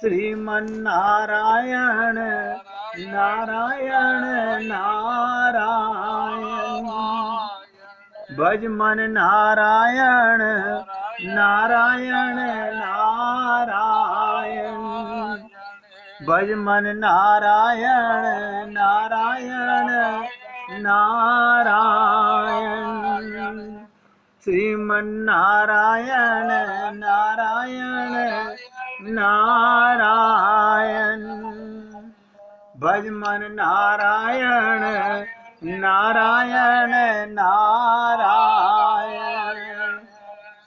श्रीमन्नारायण नारायण नारायण। भज मन नारायण नारायण नारायण। भज मन नारायण नारायण नारायण। श्रीमन्नारायण नारायण नारायण। भज मन नारायण नारायण नारायण।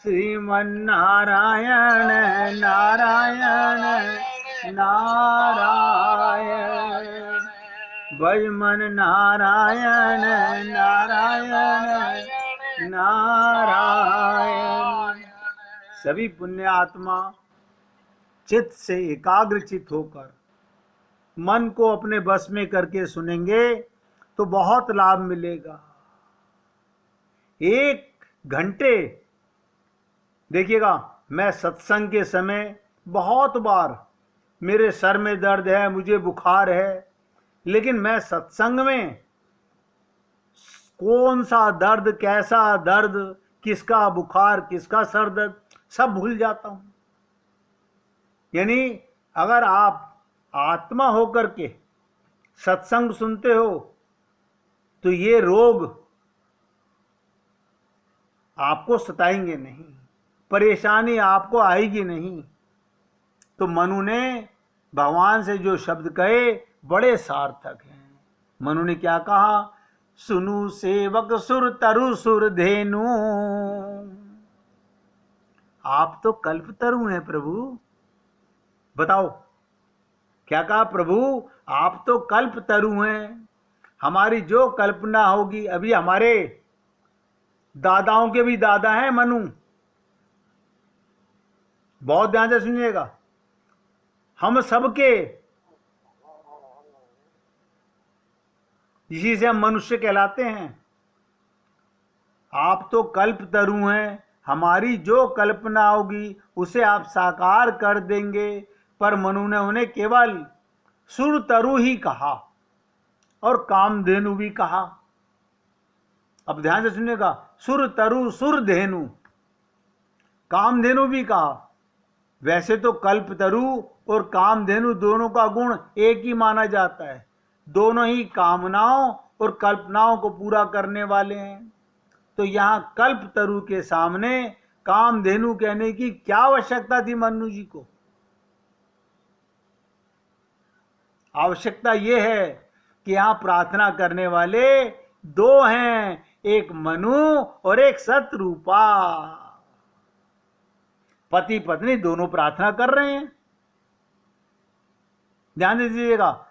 श्रीमन्नारायण नारायण नारायण। भज मन नारायण नारायण नारायण। सभी पुण्य आत्मा चित्त से एकाग्रचित होकर मन को अपने बस में करके सुनेंगे तो बहुत लाभ मिलेगा। 1 घंटे देखिएगा, मैं सत्संग के समय बहुत बार मेरे सर में दर्द है, मुझे बुखार है, लेकिन मैं सत्संग में कौन सा दर्द, कैसा दर्द, किसका बुखार, किसका सर दर्द, सब भूल जाता हूं। यानी अगर आप आत्मा होकर के सत्संग सुनते हो तो ये रोग आपको सताएंगे नहीं, परेशानी आपको आएगी नहीं। तो मनु ने भगवान से जो शब्द कहे बड़े सार्थक हैं। मनु ने क्या कहा? सुनु सेवक सुर तरु सुर धेनु। आप तो कल्पतरु हैं प्रभु। बताओ क्या कहा प्रभु? आप तो कल्पतरु हैं। हमारी जो कल्पना होगी, अभी हमारे दादाओं के भी दादा हैं मनु, बहुत ध्यान से सुनिएगा, हम सबके, इसी से हम मनुष्य कहलाते हैं। आप तो कल्पतरु हैं, हमारी जो कल्पना होगी उसे आप साकार कर देंगे। पर मनु ने उन्हें केवल सुर तरु ही कहा और कामधेनु भी कहा। अब ध्यान से सुनिएगा, सुर तरु सुर धेनु, कामधेनु भी कहा। वैसे तो कल्पतरु और कामधेनु दोनों का गुण एक ही माना जाता है, दोनों ही कामनाओं और कल्पनाओं को पूरा करने वाले हैं। तो यहां कल्पतरु के सामने कामधेनु कहने की क्या आवश्यकता थी मनु जी को? आवश्यकता यह है कि यहां प्रार्थना करने वाले 2 हैं, एक मनु और एक सतरूपा। पति पत्नी दोनों प्रार्थना कर रहे हैं। ध्यान दीजिएगा,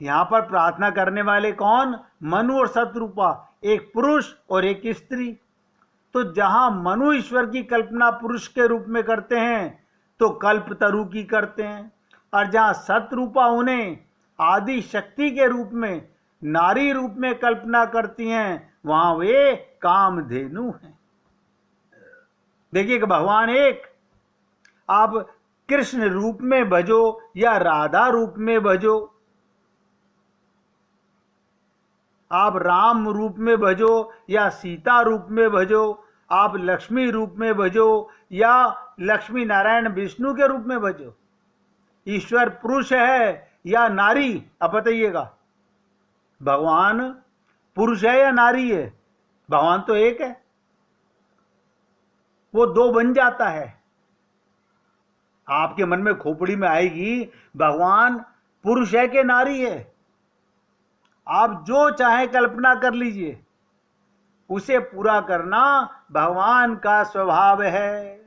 यहां पर प्रार्थना करने वाले कौन? मनु और सतरूपा, एक पुरुष और एक स्त्री। तो जहां मनु ईश्वर की कल्पना पुरुष के रूप में करते हैं तो कल्पतरु की करते हैं, और जहां सतरूपा उन्हें आदि शक्ति के रूप में, नारी रूप में कल्पना करती हैं, वहां वे कामधेनु हैं। देखिए कि भगवान एक, आप कृष्ण रूप में भजो या राधा रूप में भजो, आप राम रूप में भजो या सीता रूप में भजो, आप लक्ष्मी रूप में भजो या लक्ष्मी नारायण विष्णु के रूप में भजो, ईश्वर पुरुष है या नारी? अब बताइएगा, भगवान पुरुष है या नारी है? भगवान तो एक है, वो 2 बन जाता है। आपके मन में खोपड़ी में आएगी भगवान पुरुष है कि नारी है, आप जो चाहे कल्पना कर लीजिए, उसे पूरा करना भगवान का स्वभाव है।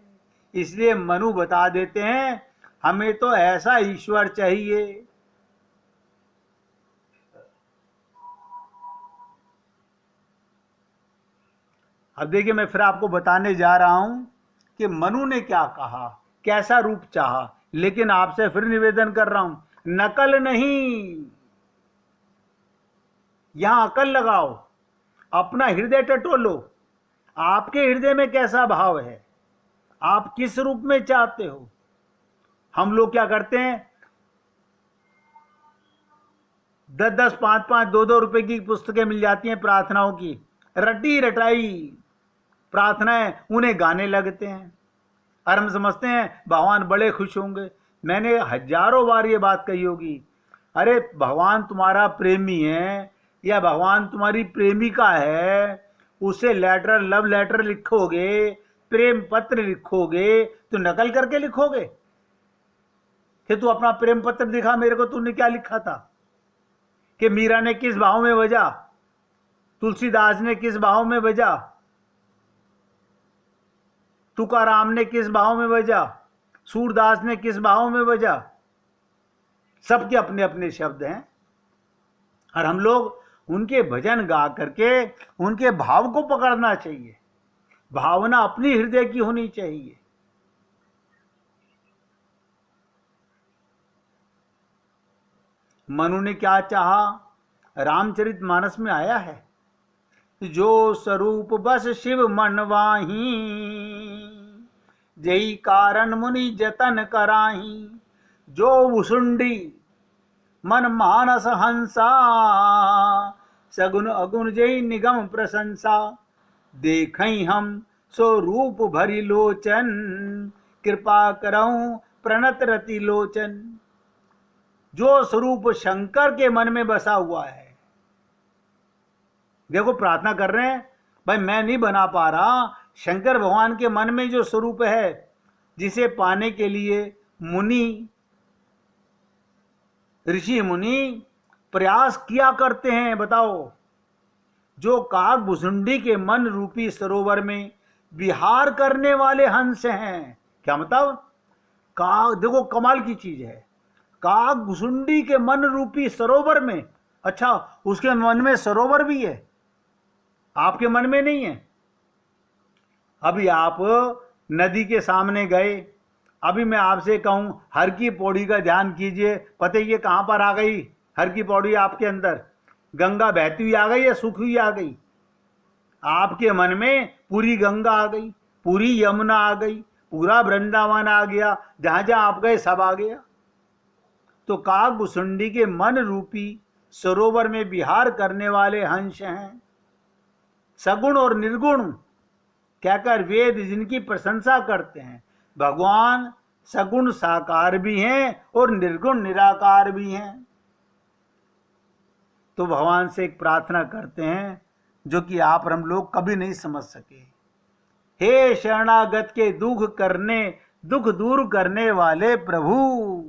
इसलिए मनु बता देते हैं, हमें तो ऐसा ईश्वर चाहिए। अब देखिए, मैं फिर आपको बताने जा रहा हूं कि मनु ने क्या कहा, कैसा रूप चाहा। लेकिन आपसे फिर निवेदन कर रहा हूं, नकल नहीं, यहां अकल लगाओ, अपना हृदय टटोलो। आपके हृदय में कैसा भाव है, आप किस रूप में चाहते हो, हम लोग क्या करते हैं, 10-10, 5-5, 2-2 रुपए की पुस्तकें मिल जाती हैं प्रार्थनाओं की, रटी रटाई प्रार्थनाएं, उन्हें गाने लगते हैं और हम समझते हैं भगवान बड़े खुश होंगे। मैंने हजारों बार ये बात कही होगी, अरे भगवान तुम्हारा प्रेमी है या भगवान तुम्हारी प्रेमिका है, उसे लेटर, लव लेटर लिखोगे, प्रेम पत्र लिखोगे तो नकल करके लिखोगे कि तू अपना प्रेम पत्र दिखा मेरे को, तूने क्या लिखा था, कि मीरा ने किस भाव में बजा, तुलसीदास ने किस भाव में बजा, तुकाराम ने किस भाव में बजा, सूरदास ने किस भाव में बजा। सबके अपने अपने शब्द हैं और हम लोग उनके भजन गा करके उनके भाव को पकड़ना चाहिए। भावना अपनी हृदय की होनी चाहिए। मनु ने क्या चाहा, रामचरितमानस में आया है, जो स्वरूप बस शिव मन वाही, जई कारण मुनि जतन कराही, जो भुसुंडी मन मानस हंसा, सगुन अगुन जई निगम प्रशंसा, देखई हम सो रूप भरी लोचन, कृपा करऊं प्रणत रति लोचन। जो स्वरूप शंकर के मन में बसा हुआ है, देखो प्रार्थना कर रहे हैं, भाई मैं नहीं बना पा रहा, शंकर भगवान के मन में जो स्वरूप है जिसे पाने के लिए मुनि, ऋषि मुनि प्रयास किया करते हैं। बताओ, जो काग भुसुंडी के मन रूपी सरोवर में विहार करने वाले हंस हैं। क्या मतलब, काग, देखो कमाल की चीज है, काग भुसुंडी के मन रूपी सरोवर में, अच्छा उसके मन में सरोवर भी है, आपके मन में नहीं है। अभी आप नदी के सामने गए, अभी मैं आपसे कहूं हर की पौड़ी का ध्यान कीजिए, पता ये कहां पर आ गई हर की पौड़ी आपके अंदर, गंगा बहती हुई आ गई या सूखी हुई आ गई? आपके मन में पूरी गंगा आ गई, पूरी यमुना आ गई, पूरा वृंदावन आ गया, जहां जहां आप गए सब आ गया। तो काग भुसुंडी के मन रूपी सरोवर में विहार करने वाले हंस हैं, सगुण और निर्गुण कहकर वेद जिनकी प्रशंसा करते हैं। भगवान सगुण साकार भी हैं और निर्गुण निराकार भी हैं। तो भगवान से एक प्रार्थना करते हैं जो कि आप और हम लोग कभी नहीं समझ सके। हे शरणागत के दुख दूर करने वाले प्रभु,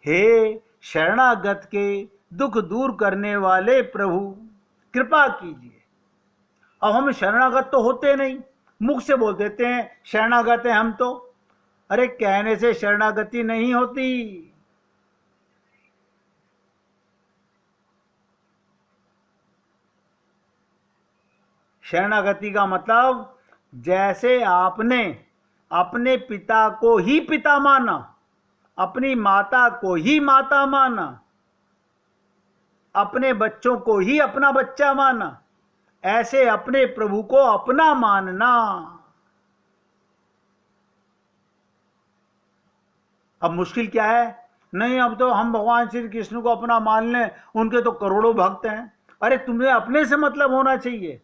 हे शरणागत के दुख दूर करने वाले प्रभु, कृपा कीजिए। अब हम शरणागत तो होते नहीं, मुख से बोल देते हैं शरणागत हैं हम तो, अरे कहने से शरणागति नहीं होती। शरणागति का मतलब, जैसे आपने अपने पिता को ही पिता माना, अपनी माता को ही माता माना, अपने बच्चों को ही अपना बच्चा माना, ऐसे अपने प्रभु को अपना मानना। अब मुश्किल क्या है? नहीं, अब तो हम भगवान श्री कृष्ण को अपना मान लें, उनके तो करोड़ों भक्त हैं। अरे तुम्हें अपने से मतलब होना चाहिए।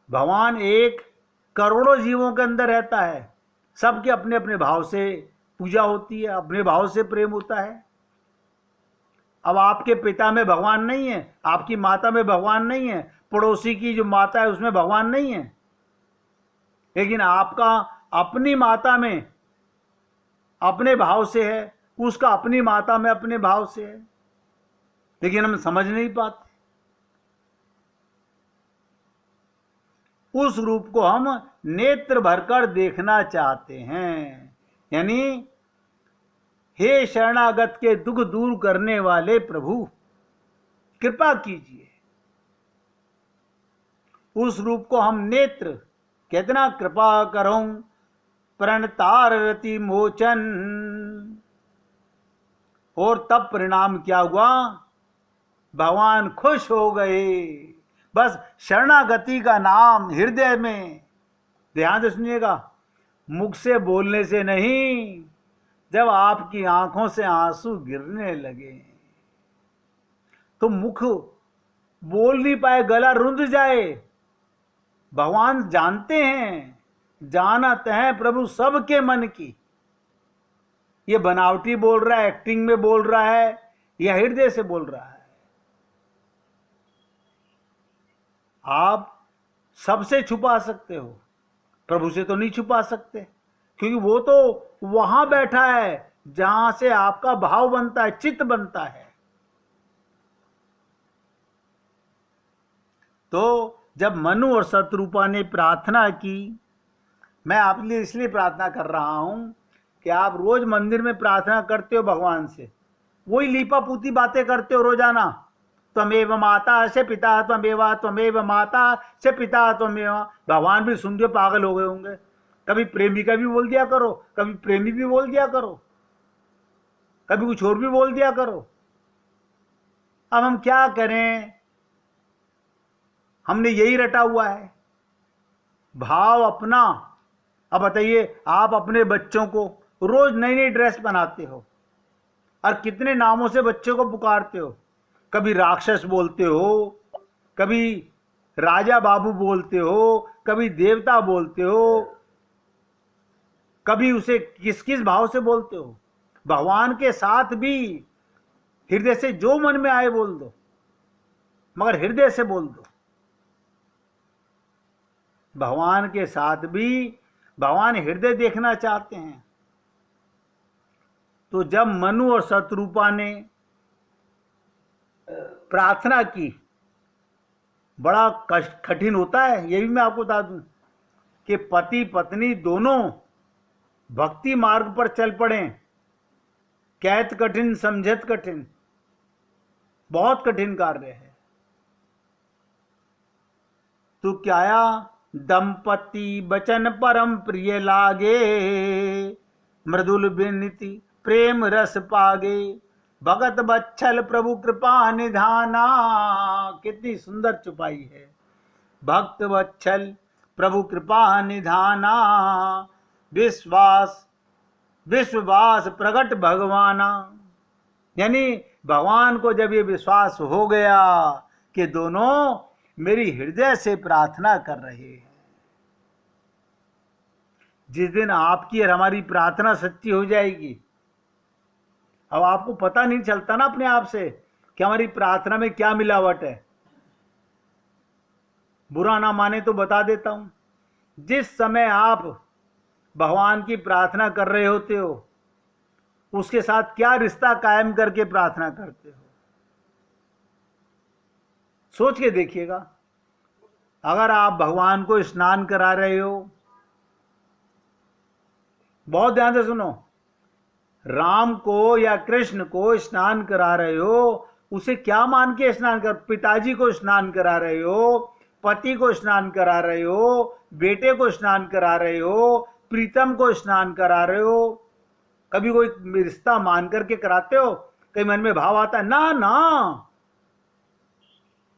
भगवान एक करोड़ों जीवों के अंदर रहता है, सबके अपने अपने भाव से पूजा होती है, अपने भाव से प्रेम होता है। अब आपके पिता में भगवान नहीं है, आपकी माता में भगवान नहीं है, पड़ोसी की जो माता है उसमें भगवान नहीं है, लेकिन आपका अपनी माता में अपने भाव से है, उसका अपनी माता में अपने भाव से है, लेकिन हम समझ नहीं पाते। उस रूप को हम नेत्र भरकर देखना चाहते हैं। यानी हे शरणागत के दुख दूर करने वाले प्रभु, कृपा कीजिए। उस रूप को हम नेत्र, कितना कृपा करूं प्रणतार रति मोचन। और तब परिणाम क्या हुआ? भगवान खुश हो गए। बस शरणागति का नाम हृदय में ध्यान से सुनिएगा, मुख से बोलने से नहीं, जब आपकी आंखों से आंसू गिरने लगे तो मुख बोल नहीं पाए, गला रुंध जाए। भगवान जानते हैं, जानत है प्रभु सबके मन की। ये बनावटी बोल रहा है, एक्टिंग में बोल रहा है, या हृदय से बोल रहा है। आप सबसे छुपा सकते हो, प्रभु से तो नहीं छुपा सकते, क्योंकि वो तो वहां बैठा है जहां से आपका भाव बनता है, चित्त बनता है। तो जब मनु और शतरूपा ने प्रार्थना की, मैं आप लिए इसलिए प्रार्थना कर रहा हूं कि आप रोज मंदिर में प्रार्थना करते हो भगवान से, वही लीपा पूती बातें करते हो रोजाना, त्वमेव माता से पिता त्वमेव, त्वमेव माता से पिता त्वमेव। भगवान भी सुन के पागल हो गए होंगे। कभी प्रेमिका भी बोल दिया करो, कभी प्रेमी भी बोल दिया करो, कभी कुछ और भी बोल दिया करो। अब हम क्या करें, हमने यही रटा हुआ है भाव अपना। अब बताइए, आप अपने बच्चों को रोज नई नई ड्रेस पहनाते हो और कितने नामों से बच्चों को पुकारते हो। कभी राक्षस बोलते हो, कभी राजा बाबू बोलते हो, कभी देवता बोलते हो, कभी उसे किस किस भाव से बोलते हो। भगवान के साथ भी हृदय से जो मन में आए बोल दो, मगर हृदय से बोल दो। भगवान के साथ भी भगवान हृदय देखना चाहते हैं। तो जब मनु और शतरूपा ने प्रार्थना की, बड़ा कठिन होता है, ये भी मैं आपको बता दूं कि पति पत्नी दोनों भक्ति मार्ग पर चल पड़े। कहत कठिन समझत कठिन, बहुत कठिन कार्य है। तो क्या आया, दंपति बचन परम प्रिय लागे, मृदुल विनीति प्रेम रस पागे, भगत बच्छल प्रभु कृपा निधाना। कितनी सुंदर चुपाई है, भक्त वत्सल प्रभु कृपा निधाना, विश्वास विश्ववास प्रगट भगवाना। यानी भगवान को जब ये विश्वास हो गया कि दोनों मेरी हृदय से प्रार्थना कर रहे हैं, जिस दिन आपकी और हमारी प्रार्थना सच्ची हो जाएगी, अब आपको पता नहीं चलता ना अपने आप से कि हमारी प्रार्थना में क्या मिलावट है। बुरा ना माने तो बता देता हूं, जिस समय आप भगवान की प्रार्थना कर रहे होते हो, उसके साथ क्या रिश्ता कायम करके प्रार्थना करते हो, सोच के देखिएगा। अगर आप भगवान को स्नान करा रहे हो, बहुत ध्यान से सुनो, राम को या कृष्ण को स्नान करा रहे हो, उसे क्या मान के स्नान कर, पिताजी को स्नान करा रहे हो, पति को स्नान करा रहे हो, बेटे को स्नान करा रहे हो, प्रीतम को स्नान करा रहे हो। कभी कोई रिश्ता मान करके कराते हो? कहीं मन में भाव आता है? ना ना,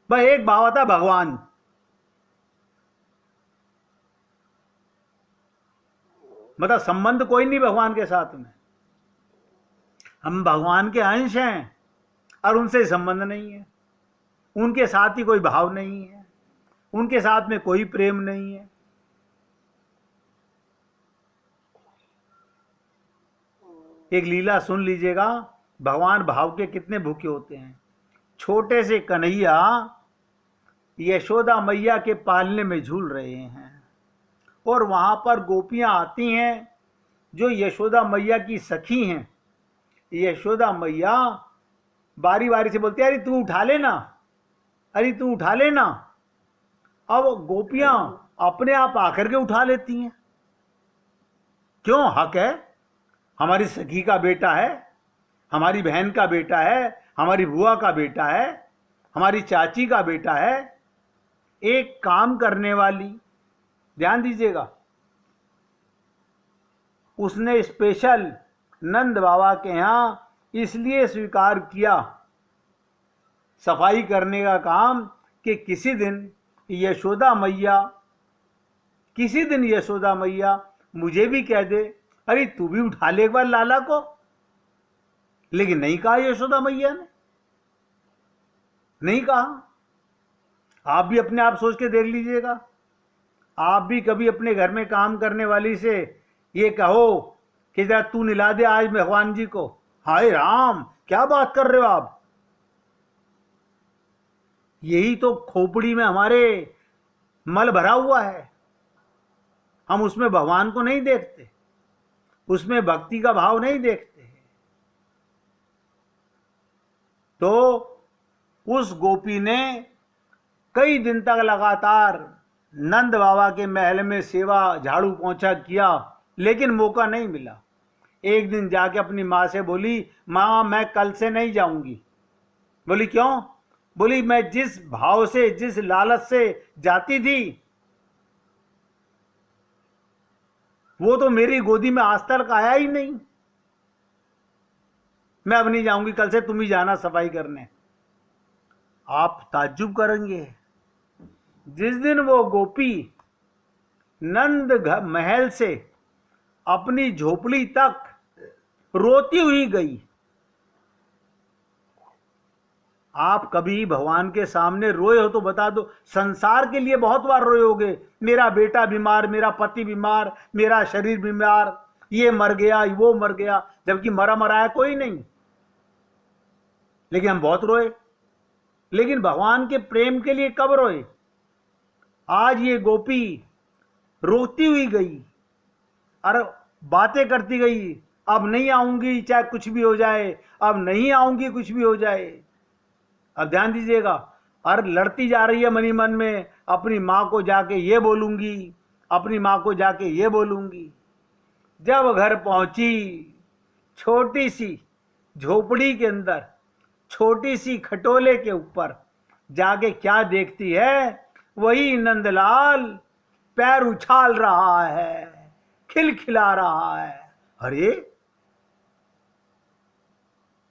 बस एक भाव आता है, भगवान। मतलब संबंध कोई नहीं भगवान के साथ में, हम भगवान के अंश हैं और उनसे संबंध नहीं है, उनके साथ ही कोई भाव नहीं है, उनके साथ में कोई प्रेम नहीं है। एक लीला सुन लीजिएगा, भगवान भाव के कितने भूखे होते हैं। छोटे से कन्हैया यशोदा मैया के पालने में झूल रहे हैं और वहां पर गोपियां आती हैं जो यशोदा मैया की सखी हैं। यशोदा मैया बारी बारी से बोलती है, अरे तू उठा लेना, अरे तू उठा लेना। अब गोपियां अपने आप आकर के उठा लेती हैं। क्यों? हक है, हमारी सखी का बेटा है, हमारी बहन का बेटा है, हमारी बुआ का बेटा है, हमारी चाची का बेटा है। एक काम करने वाली, ध्यान दीजिएगा, उसने स्पेशल नंद बाबा के यहां इसलिए स्वीकार किया सफाई करने का काम कि किसी दिन यशोदा मैया किसी दिन यशोदा मैया मुझे भी कह दे, अरे तू भी उठा ले एक बार लाला को। लेकिन नहीं कहा यशोदा मैया ने, नहीं कहा। आप भी अपने आप सोच के देख लीजिएगा, आप भी कभी अपने घर में काम करने वाली से ये कहो कि जरा तू निला दे आज भगवान जी को, हाय राम क्या बात कर रहे हो आप। यही तो खोपड़ी में हमारे मल भरा हुआ है, हम उसमें भगवान को नहीं देखते, उसमें भक्ति का भाव नहीं देखते। तो उस गोपी ने कई दिन तक लगातार नंद बाबा के महल में सेवा झाड़ू पोंछा किया, लेकिन मौका नहीं मिला। एक दिन जाके अपनी माँ से बोली, माँ मैं कल से नहीं जाऊंगी। बोली क्यों? बोली मैं जिस भाव से, जिस लालच से जाती थी वो तो मेरी गोदी में आज तक आया ही नहीं। मैं अब नहीं जाऊंगी, कल से तुम ही जाना सफाई करने। आप ताज्जुब करेंगे, जिस दिन वो गोपी नंद महल से अपनी झोपड़ी तक रोती हुई गई। आप कभी भगवान के सामने रोए हो तो बता दो। संसार के लिए बहुत बार रोए होगे, मेरा बेटा बीमार, मेरा पति बीमार, मेरा शरीर बीमार, ये मर गया, वो मर गया, जबकि मरा मराया कोई नहीं, लेकिन हम बहुत रोए। लेकिन भगवान के प्रेम के लिए कब रोए? आज ये गोपी रोती हुई गई और बातें करती गई, अब नहीं आऊंगी चाहे कुछ भी हो जाए, अब नहीं आऊंगी कुछ भी हो जाए। अब ध्यान दीजिएगा, और लड़ती जा रही है मनी मन में, अपनी माँ को जाके ये बोलूंगी, अपनी माँ को जाके ये बोलूंगी। जब घर पहुंची, छोटी सी झोपड़ी के अंदर, छोटी सी खटोले के ऊपर जाके क्या देखती है? वही नंदलाल पैर उछाल रहा है, खिलखिला रहा है। अरे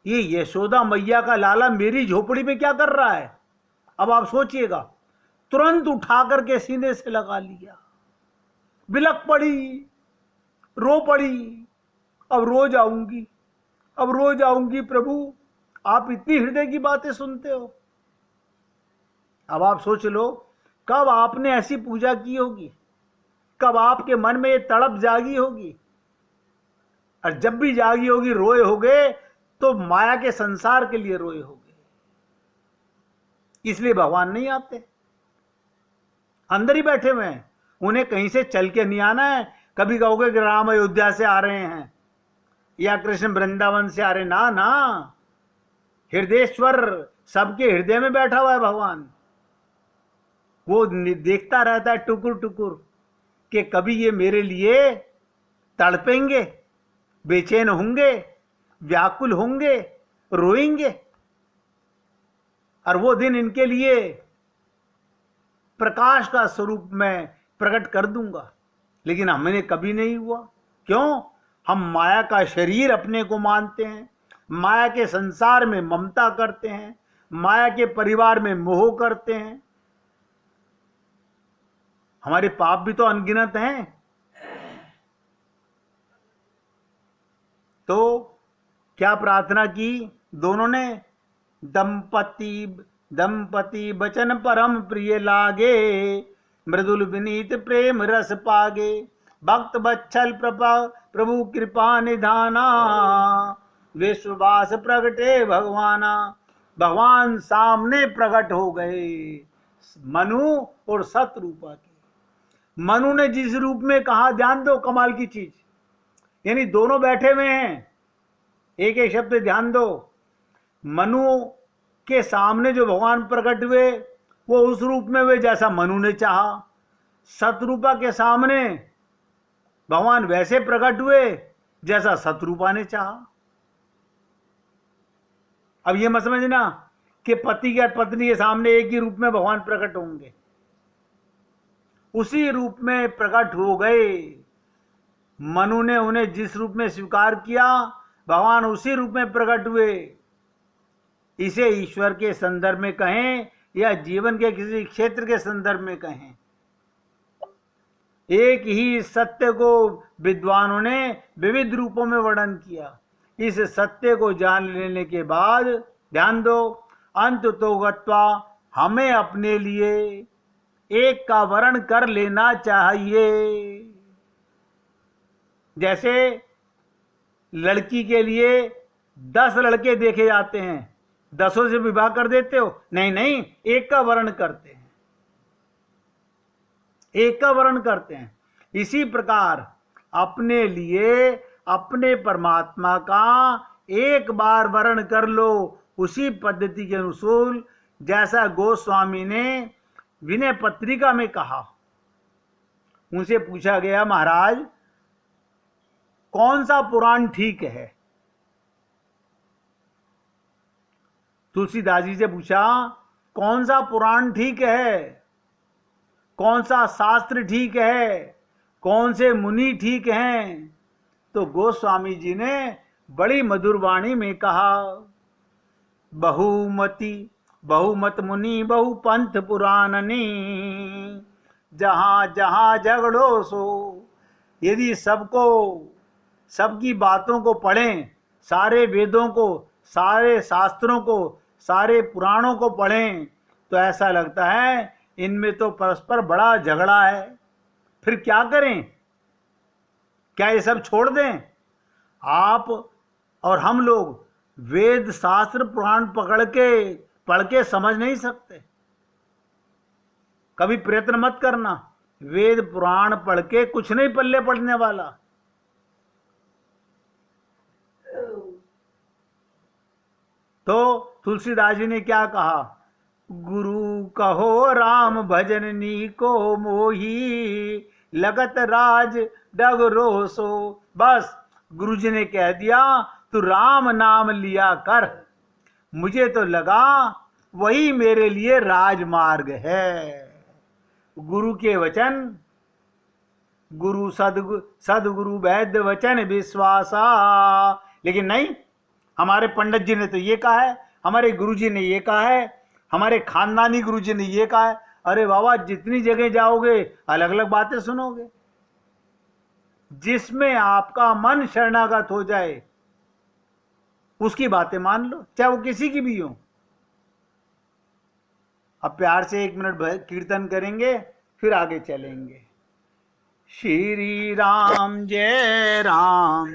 ये यशोदा मैया का लाला मेरी झोपड़ी में क्या कर रहा है? अब आप सोचिएगा। तुरंत उठा करके सीने से लगा लिया, बिलक पड़ी, रो पड़ी, अब रोज आऊंगी, अब रोज आऊंगी प्रभु, आप इतनी हृदय की बातें सुनते हो। अब आप सोच लो, कब आपने ऐसी पूजा की होगी, कब आपके मन में ये तड़प जागी होगी। और जब भी जागी होगी रोए होगे तो माया के संसार के लिए रोए होगे। इसलिए भगवान नहीं आते, अंदर ही बैठे हुए हैं, उन्हें कहीं से चल के नहीं आना है। कभी कहोगे कि राम अयोध्या से आ रहे हैं या कृष्ण वृंदावन से आ रहे, ना ना, हृदयेश्वर सबके हृदय में बैठा हुआ है भगवान। वो देखता रहता है टुकुर टुकुर कि कभी ये मेरे लिए तड़पेंगे, बेचैन होंगे, व्याकुल होंगे, रोएंगे, और वो दिन इनके लिए प्रकाश का स्वरूप में प्रकट कर दूंगा। लेकिन हमने कभी नहीं हुआ। क्यों? हम माया का शरीर अपने को मानते हैं, माया के संसार में ममता करते हैं, माया के परिवार में मोह करते हैं। हमारे पाप भी तो अनगिनत हैं। तो क्या प्रार्थना की दोनों ने? दंपति बचन परम प्रिय लागे, मृदुल विनीत प्रेम रस पागे, भक्त बच्छल प्रभु कृपा निधाना, विश्ववास प्रगटे भगवाना। भगवान सामने प्रकट हो गए मनु और सतरूपा के। मनु ने जिस रूप में कहा, ध्यान दो कमाल की चीज, यानी दोनों बैठे हुए हैं, एक एक शब्द ध्यान दो। मनु के सामने जो भगवान प्रकट हुए वो उस रूप में हुए जैसा मनु ने चाहा। सतरूपा के सामने भगवान वैसे प्रकट हुए जैसा सतरूपा ने चाहा। अब ये मत समझना कि पति या पत्नी के सामने एक ही रूप में भगवान प्रकट होंगे, उसी रूप में प्रकट हो गए। मनु ने उन्हें जिस रूप में स्वीकार किया, भगवान उसी रूप में प्रकट हुए। इसे ईश्वर के संदर्भ में कहें या जीवन के किसी क्षेत्र के संदर्भ में कहें, एक ही सत्य को विद्वानों ने विविध रूपों में वर्णन किया। इस सत्य को जान लेने के बाद ध्यान दो, अंत तो गत्वा हमें अपने लिए एक का वर्ण कर लेना चाहिए। जैसे लड़की के लिए 10 लड़के देखे जाते हैं, 10 से विवाह कर देते हो? नहीं नहीं, एक का वर्ण करते हैं, एक का वर्ण करते हैं। इसी प्रकार अपने लिए अपने परमात्मा का एक बार वर्ण कर लो, उसी पद्धति के अनुसार जैसा गोस्वामी ने विनय पत्रिका में कहा। उनसे पूछा गया, महाराज कौन सा पुराण ठीक है? तुलसीदास जी से पूछा, कौन सा पुराण ठीक है, कौन सा शास्त्र ठीक है, कौन से मुनि ठीक हैं? तो गोस्वामी जी ने बड़ी मधुर वाणी में कहा, बहुमत मुनि बहु पंथ पुराणनी, जहां जहां झगड़ो सो। यदि सबकी बातों को पढ़ें, सारे वेदों को, सारे शास्त्रों को, सारे पुराणों को पढ़ें, तो ऐसा लगता है इनमें तो परस्पर बड़ा झगड़ा है। फिर क्या करें? क्या ये सब छोड़ दें? आप और हम लोग वेद शास्त्र पुराण पढ़ के समझ नहीं सकते। कभी प्रयत्न मत करना, वेद पुराण पढ़ के कुछ नहीं पल्ले पड़ने वाला। तो तुलसीदास जी ने क्या कहा, गुरु कहो राम भजननी को मोही, लगत राज डगरो सो। बस गुरु जी ने कह दिया, तू राम नाम लिया कर। मुझे तो लगा वही मेरे लिए राजमार्ग है। गुरु के वचन, गुरु सदगुरु वैद्य वचन विश्वासा। लेकिन नहीं, हमारे पंडित जी ने तो ये कहा है, हमारे गुरु जी ने ये कहा है, हमारे खानदानी गुरु जी ने ये कहा है। अरे बाबा, जितनी जगह जाओगे अलग अलग बातें सुनोगे। जिसमें आपका मन शरणागत हो जाए उसकी बातें मान लो, चाहे वो किसी की भी हो। अब प्यार से 1 मिनट कीर्तन करेंगे, फिर आगे चलेंगे। श्री राम जय राम।